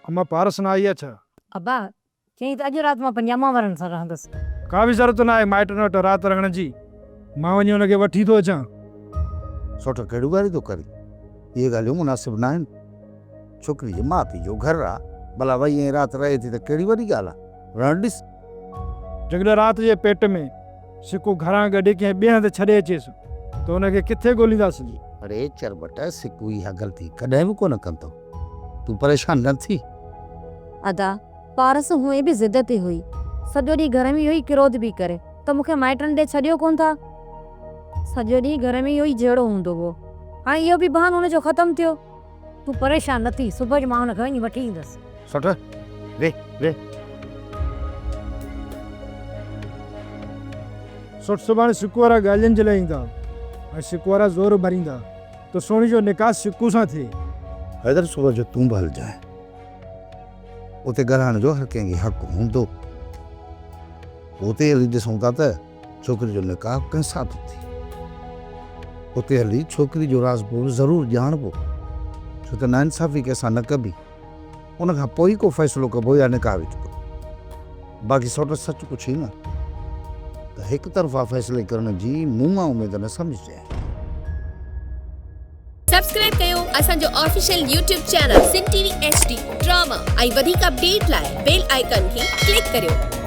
अम्मा पारस ना आई है छा? अब्बा चई त अॼु राति मां पंजामा वारनि सां रहंदसि। का बि ज़रूरत न आहे माइट वटि राति रहण जी। मां वञी हुनखे वठी थो अचां। सोट कहिड़ियूं ॻाल्हियूं थो करे? इहे ॻाल्हियूं मुनासिब न आहिनि। छोकिरी जे माउ पीउ जो घरु आहे, भला वई ऐं राति रहे थी त कहिड़ी वॾी ॻाल्हि आहे? रहण ॾिस। जंहिं राति जे पेट में सिकू घरां गॾु कंहिं ॿिए हंधि छॾे अचेसि त हुनखे किथे ॻोल्हींदासीं? अरे चरबट, सिकू इहा ग़लती कॾहिं बि कोन कंदो। तूं परेशान न थी। अदा पारस हुए बि ज़िद ते हुई, सॼो ॾींहुं घर में इहो ई क्रोध बि करे त मूंखे माइटनि ॾे छॾियो कोन था। सॼो ॾींहुं घर में इहो ई जहिड़ो हूंदो हो। हाणे इहो बि बहानो हुनजो ख़तमु थियो। तूं परेशान न थी, सुबुह जो मां हुनखे वञी वठी ईंदसि। सोट वे वे। सुठ सुभाणे सिकू वारा ॻाल्हियुनि जे लाइ ईंदा ऐं सिकू वारा ज़ोर भरींदा त सोणी जो निकाह सिकू सां थिए। हैदर सुबुह जो तूं बि हलिजांइ। उते ॻाल्हाइण जो हर कंहिंखे हक़ हूंदो। उते हली ॾिसूं था त छोकिरी जो निकाह कंहिंसां थो थिए। उते हली छोकिरी जो राज़ बि ज़रूरु ॼाणबो, छो त नाइंसाफ़ी कंहिंसां न कबी। उनखां पोइ को फ़ैसिलो कबो या निकाह विझबो। बाक़ी सोट सच पुछी न त हिकु तरफ़ा फ़ैसिले करण जी मूं मां उमेद न सम्झजांइ। सब्सक्राइब कयो असांजो official YouTube channel Sindh TV HD drama ऐं वधीक अपडेट लाइ बेल आइकन खे क्लिक करियो।